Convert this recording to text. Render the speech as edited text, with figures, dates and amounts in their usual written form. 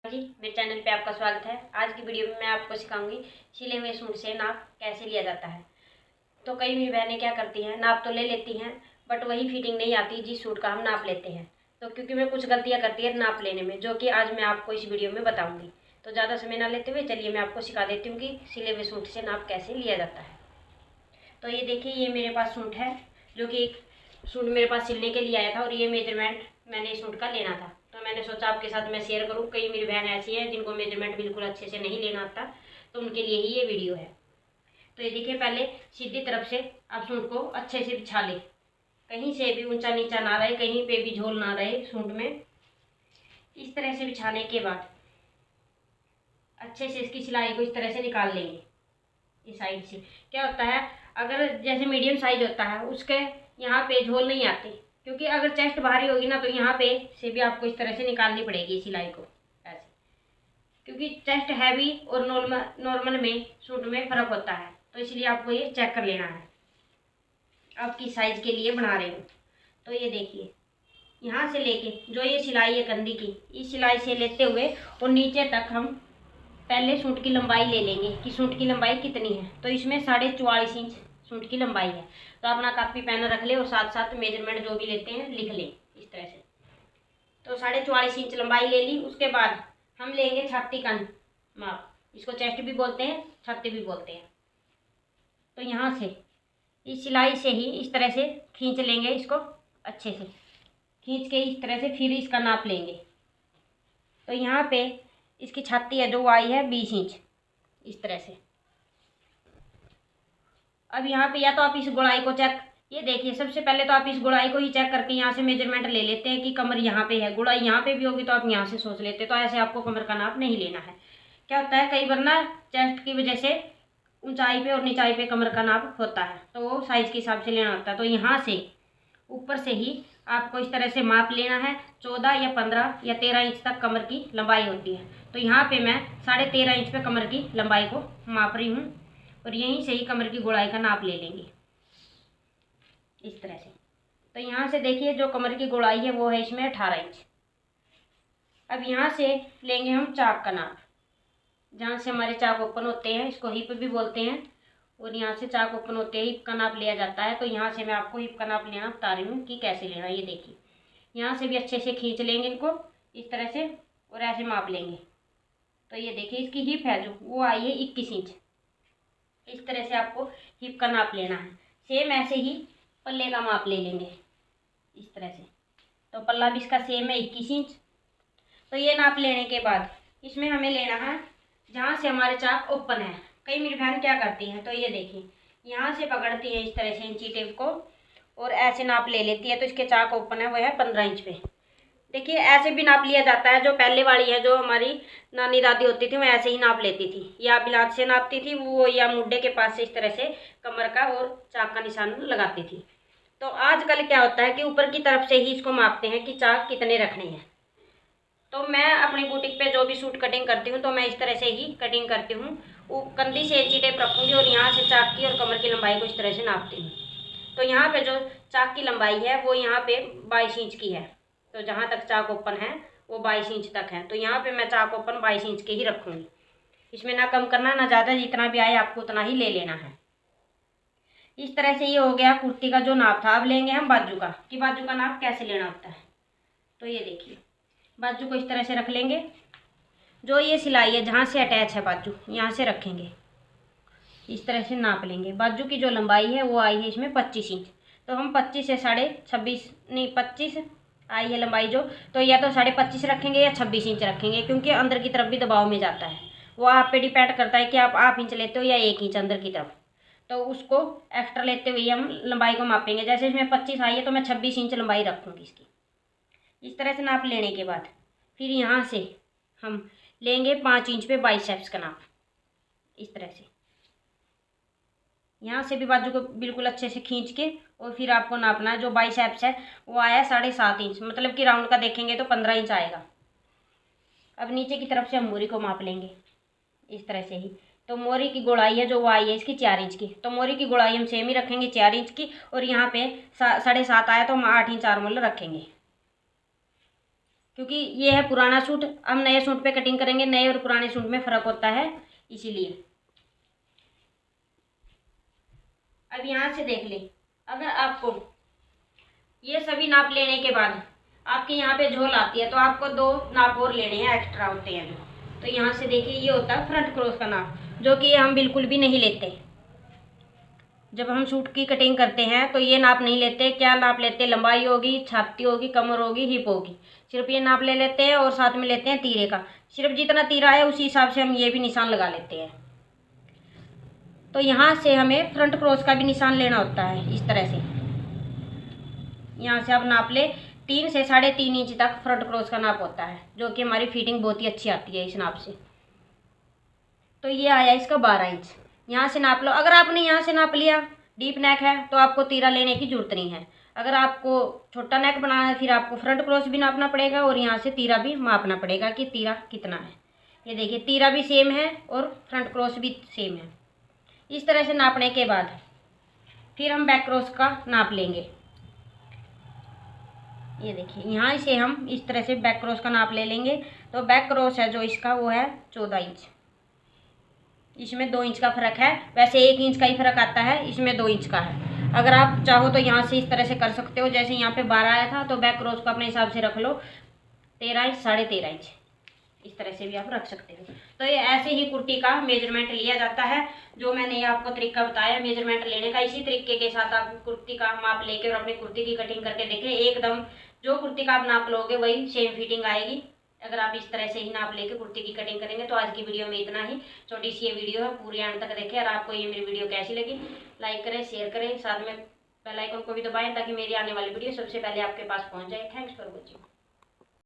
जी, मेरे चैनल पे आपका स्वागत है। आज की वीडियो में मैं आपको सिखाऊंगी सिले हुए सूट से नाप कैसे लिया जाता है। तो कई मेरी बहनें क्या करती हैं, नाप तो ले लेती हैं बट वही फिटिंग नहीं आती जिस सूट का हम नाप लेते हैं। तो क्योंकि मैं कुछ गलतियां करती है नाप लेने में, जो कि आज मैं आपको इस वीडियो में बताऊँगी। तो ज़्यादा समय ना लेते हुए चलिए मैं आपको सिखा देती हूँ कि सिले हुए सूट से नाप कैसे लिया जाता है। तो ये देखिए, ये मेरे पास सूट है, जो कि एक सूट मेरे पास सिलने के लिए आया था और ये मेजरमेंट मैंने इस सूट का लेना था। तो मैंने सोचा आपके साथ मैं शेयर करूँ। कई मेरी बहन ऐसी है जिनको मेजरमेंट बिल्कुल अच्छे से नहीं लेना आता, तो उनके लिए ही ये वीडियो है। तो ये देखिए, पहले सीधी तरफ से आप सूट को अच्छे से बिछा लें, कहीं से भी ऊंचा नीचा ना रहे, कहीं पे भी झोल ना रहे सूट में। इस तरह से बिछाने के बाद अच्छे से इसकी सिलाई को इस तरह से निकाल लेंगे। इस साइड से क्या होता है, अगर जैसे मीडियम साइज होता है उसके यहाँ पे झोल नहीं आती, क्योंकि अगर चेस्ट भारी होगी ना तो यहाँ पे से भी आपको इस तरह से निकालनी पड़ेगी सिलाई को ऐसे, क्योंकि चेस्ट हैवी और नॉर्मल में सूट में फ़र्क होता है। तो इसलिए आपको ये चेक कर लेना है, आपकी साइज के लिए बना रहे हो। तो ये देखिए, यहाँ से लेके जो ये सिलाई है कंधी की, इस सिलाई से लेते हुए और नीचे तक हम पहले सूट की लंबाई ले लेंगे कि सूट की लंबाई कितनी है। तो इसमें 44.5 इंच सूट की लंबाई है। तो अपना कापी पेन रख ले और साथ साथ मेजरमेंट जो भी लेते हैं लिख लें इस तरह से। तो 44.5 इंच लंबाई ले ली। उसके बाद हम लेंगे छाती का माप, इसको चेस्ट भी बोलते हैं, छाती भी बोलते हैं। तो यहाँ से इस सिलाई से ही इस तरह से खींच लेंगे, इसको अच्छे से खींच के इस तरह से फिर इसका नाप लेंगे। तो यहाँ पे इसकी छाती है जो आई है 20 इंच इस तरह से। अब यहाँ पे या तो आप इस गोलाई को चेक, ये देखिए, सबसे पहले तो आप इस गोलाई को ही चेक करके यहाँ से मेजरमेंट ले लेते हैं कि कमर यहाँ पे है, गोलाई यहाँ पे भी होगी तो आप यहाँ से सोच लेते। तो ऐसे आपको कमर का नाप नहीं लेना है। क्या होता है, कई बार ना चेस्ट की वजह से ऊंचाई पे और निचाई पे कमर का नाप होता है, तो वो साइज के हिसाब से लेना होता है। तो यहाँ से ऊपर से ही आपको इस तरह से माप लेना है। 14 या 15 या 13 इंच तक कमर की लंबाई होती है। तो यहाँ पे मैं 13.5 इंच पे कमर की लंबाई को माप रही हूँ और यहीं से ही कमर की गोलाई का नाप ले लेंगे इस तरह से। तो यहाँ से देखिए, जो कमर की गोलाई है वो है इसमें 18 इंच। अब यहाँ से लेंगे हम चाक का नाप, जहाँ से हमारे चाक ओपन होते हैं, इसको हिप भी बोलते हैं, और यहाँ से चाक ओपन होते हैं हिप का नाप लिया जाता है। तो यहाँ से मैं आपको हिप का नाप लेना बता रही हूँ कि कैसे लेना। ये देखिए, यहाँ से भी अच्छे से खींच लेंगे इनको इस तरह से और ऐसे माप लेंगे। तो ये देखिए, इसकी हिप है जो वो आई है 21 इंच। इस तरह से आपको हिप का नाप लेना है। सेम ऐसे ही पल्ले का माप ले लेंगे इस तरह से। तो पल्ला भी इसका सेम है 21 इंच। तो ये नाप लेने के बाद इसमें हमें लेना है जहाँ से हमारे चाक ओपन है। कई मेरी बहन क्या करती हैं, तो ये देखिए, यहाँ से पकड़ती है इस तरह से इंची टेप को और ऐसे नाप ले लेती है। तो इसके चाक ओपन है वो है 15 इंच पे। देखिए, ऐसे भी नाप लिया जाता है। जो पहले वाली है, जो हमारी नानी दादी होती थी, वो ऐसे ही नाप लेती थी, या बिलात से नापती थी वो, या मुड्ढे के पास से इस तरह से कमर का और चाक का निशान लगाती थी। तो आजकल क्या होता है कि ऊपर की तरफ से ही इसको मापते हैं कि चाक कितने रखने हैं। तो मैं अपनी बुटीक पे जो भी सूट कटिंग करती हूँ तो मैं इस तरह से ही कटिंग करती हूँ। वो कंधी से इंची टेप रखूँगी और यहाँ से चाक की और कमर की लंबाई को इस तरह से नापती हूँ। तो यहाँ पे जो चाक की लंबाई है वो यहाँ पे 22 इंच की है। तो जहाँ तक चाक ओपन है वो 22 इंच तक है। तो यहाँ पे मैं चाक ओपन 22 इंच के ही रखूँगी। इसमें ना कम करना ना ज़्यादा, जितना भी आए आपको उतना ही ले लेना है। इस तरह से ये हो गया कुर्ती का जो नाप था। अब लेंगे हम बाजू का, कि बाजू का नाप कैसे लेना होता है। तो ये देखिए, बाजू को इस तरह से रख लेंगे। जो ये सिलाई है जहाँ से अटैच है बाजू, यहाँ से रखेंगे, इस तरह से नाप लेंगे। बाजू की जो लंबाई है वो आई है इसमें 25 इंच। तो हम 25 से 26.5 नहीं 25 आई है लंबाई जो, तो या तो 25.5 रखेंगे या 26 इंच रखेंगे, क्योंकि अंदर की तरफ भी दबाव में जाता है। वो आप पे डिपेंड करता है कि आप हाफ इंच लेते हो या 1 इंच अंदर की तरफ। तो उसको एक्स्ट्रा लेते हुए हम लंबाई को मापेंगे। जैसे इसमें 25 आई है तो मैं 26 इंच लंबाई रखूँगी इसकी। इस तरह से नाप लेने के बाद फिर यहाँ से हम लेंगे 5 इंच पे बाइसेप्स का नाप इस तरह से। यहाँ से भी बाजू को बिल्कुल अच्छे से खींच के और फिर आपको नापना है। जो बाइसेप्स है वो आया 7.5 इंच, मतलब कि राउंड का देखेंगे तो 15 इंच आएगा। अब नीचे की तरफ से हम मोरी को माप लेंगे इस तरह से ही। तो मोरी की गोलाई है जो वो आई है इसकी 4 इंच की। तो मोरी की गोलाई हम सेम ही रखेंगे 4 इंच की, और यहाँ पे 7.5 आया तो हम 8 इंच आर्मोल रखेंगे, क्योंकि ये है पुराना सूट, हम नए सूट पे कटिंग करेंगे, नए और पुराने सूट में फ़र्क होता है, इसीलिए। अब यहाँ से देख ले, अगर आपको ये सभी नाप लेने के बाद आपके यहाँ पे झोल आती है तो आपको 2 नाप और लेने हैं, एक्स्ट्रा होते हैं जो। तो यहाँ से देखिए ये होता है फ्रंट क्रॉस का नाप, जो कि हम बिल्कुल भी नहीं लेते। जब हम सूट की कटिंग करते हैं तो ये नाप नहीं लेते। क्या नाप लेते हैं? लंबाई होगी, छाती होगी, कमर होगी, हिप होगी, सिर्फ ये नाप ले लेते हैं। और साथ में लेते हैं तीरे का, सिर्फ जितना तीरा है उसी हिसाब से हम ये भी निशान लगा लेते हैं। तो यहाँ से हमें फ्रंट क्रॉस का भी निशान लेना होता है, इस तरह से। यहाँ से आप नाप ले 3 से 3.5 इंच तक फ्रंट क्रॉस का नाप होता है, जो कि हमारी फिटिंग बहुत ही अच्छी आती है इस नाप से। तो ये आया इसका 12 इंच। यहाँ से नाप लो। अगर आपने यहाँ से नाप लिया, डीप नेक है तो आपको तीरा लेने की जरूरत नहीं है। अगर आपको छोटा नेक बनाना है फिर आपको फ्रंट क्रॉस भी नापना पड़ेगा और यहाँ से तीरा भी मापना पड़ेगा कि तीरा कितना है। ये देखिए तीरा भी सेम है और फ्रंट क्रॉस भी सेम है। इस तरह से नापने के बाद फिर हम बैक क्रॉस का नाप लेंगे। ये देखिए यहाँ से हम इस तरह से बैक क्रॉस का नाप ले लेंगे। तो बैक क्रॉस है जो इसका वो है 14 इंच। इसमें 2 इंच का फ़र्क है, वैसे 1 इंच का ही फ़र्क आता है, इसमें 2 इंच का है। अगर आप चाहो तो यहाँ से इस तरह से कर सकते हो, जैसे यहाँ पे 12 आया था तो बैक क्रॉस को अपने हिसाब से रख लो 13 इंच, 13.5 इंच, इस तरह से भी आप रख सकते हो। तो ये ऐसे ही कुर्ती का मेजरमेंट लिया जाता है, जो मैंने आपको तरीका बताया मेजरमेंट लेने का। इसी तरीके के साथ आप कुर्ती का माप लेकर और अपनी कुर्ती की कटिंग करके देखें, एकदम जो कुर्ती का आप नाप लोगे वही सेम फिटिंग आएगी। अगर आप इस तरह से ही नाप लेके कुर्ती की कटिंग करेंगे। तो आज की वीडियो में इतना ही, छोटी सी ये वीडियो है, पूरी एंड तक देखें। और आपको ये मेरी वीडियो कैसी लगी लाइक करें, शेयर करें, साथ में बेल आइकन को भी दबाएं ताकि मेरी आने वाली वीडियो सबसे पहले आपके पास पहुंच जाए। Thanks for watching.